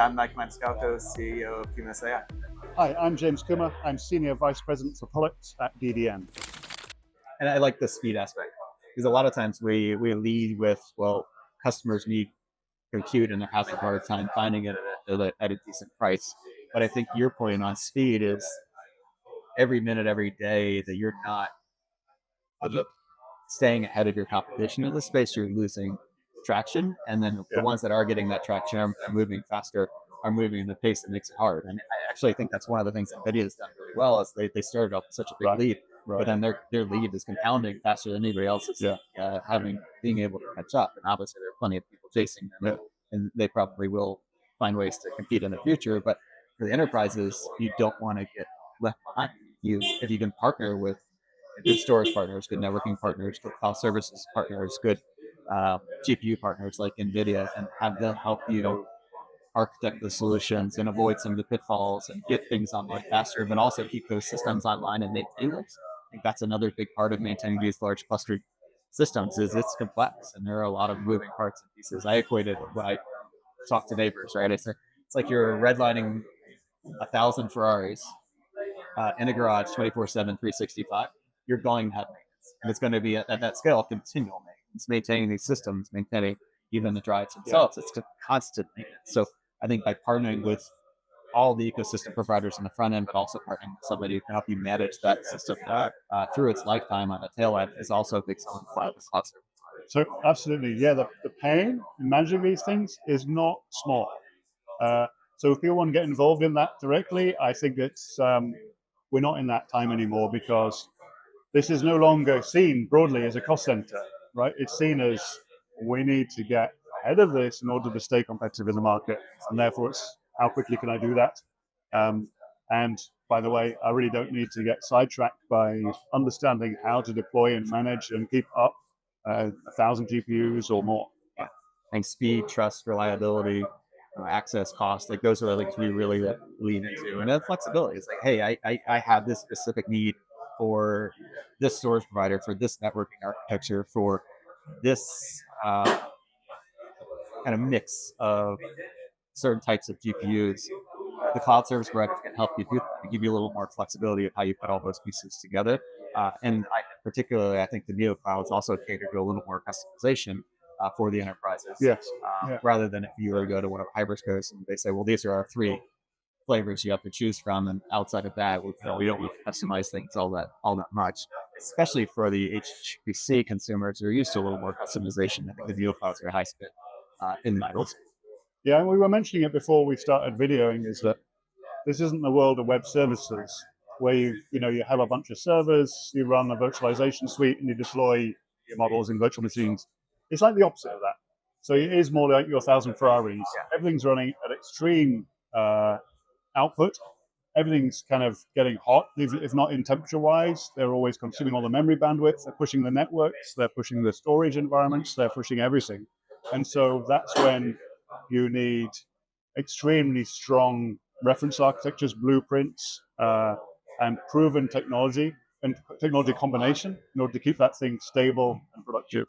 I'm Mike Maniscalco, CEO of QumulusAI. Hi, I'm James Coomer. I'm Senior Vice President for Product at DDN. And I like the speed aspect because a lot of times we lead with, well, customers need compute and they're having a hard time finding it at a decent price. But I think your point on speed is every minute, every day that you're not staying ahead of your competition in the space, you're losing traction. And then the ones that are getting that traction are moving faster, are moving in the pace that makes it hard. And I actually think that's one of the things that NVIDIA has done really well is they started off with such a big lead, but then their lead is compounding faster than anybody else's, being able to catch up. And obviously there are plenty of people chasing them, and they probably will find ways to compete in the future. But for the enterprises, you don't want to get left behind. If you can partner with good storage partners, good networking partners, good cloud services partners, good GPU partners like NVIDIA, and have them help you architect the solutions and avoid some of the pitfalls and get things online faster, but also keep those systems online and maintain them. I think that's another big part of maintaining these large clustered systems is it's complex and there are a lot of moving parts and pieces. I equate it when I talk to neighbors, right? It's like you're redlining 1,000 Ferraris in a garage 24/7, 365. You're going to have maintenance. And it's going to be at that scale, continual maintenance, maintaining these systems, maintaining even the drives themselves. It's constant maintenance. So I think by partnering with all the ecosystem providers on the front end, but also partnering with somebody who can help you manage that system through its lifetime on the tail end is also a big selling point. So absolutely, the pain in managing these things is not small. So if you want to get involved in that directly, I think it's we're not in that time anymore because this is no longer seen broadly as a cost center, right? It's seen as we need to get ahead of this in order to stay competitive in the market. And therefore, it's how quickly can I do that? And by the way, I really don't need to get sidetracked by understanding how to deploy and manage and keep up 1,000 GPUs or more. Yeah. And speed, trust, reliability, access, cost, like those are like we really lean into. And then flexibility. It's like, hey, I have this specific need for this storage provider, for this networking architecture, for this kind of mix of certain types of GPUs. The cloud service provider can help you do that, and give you a little more flexibility of how you put all those pieces together. Particularly, I think the neo clouds also cater to a little more customization for the enterprises. Yes. Rather than if you were to go to one of hyperscalers and they say, well, these are our 3 flavors you have to choose from, and outside of that, we don't need to customize things all that much. Especially for the HPC consumers who are used to a little more customization. I think the neo clouds are high spin in models. Yeah, and we were mentioning it before we started videoing, is that this isn't the world of web services where you have a bunch of servers, you run a virtualization suite, and you deploy your models in virtual machines. It's like the opposite of that. So it is more like your 1,000 Ferraris. Everything's running at extreme output. Everything's kind of getting hot, if not in temperature-wise. They're always consuming all the memory bandwidth. They're pushing the networks. They're pushing the storage environments. They're pushing everything. And so that's when you need extremely strong reference architectures, blueprints, and proven technology and technology combination in order to keep that thing stable and productive.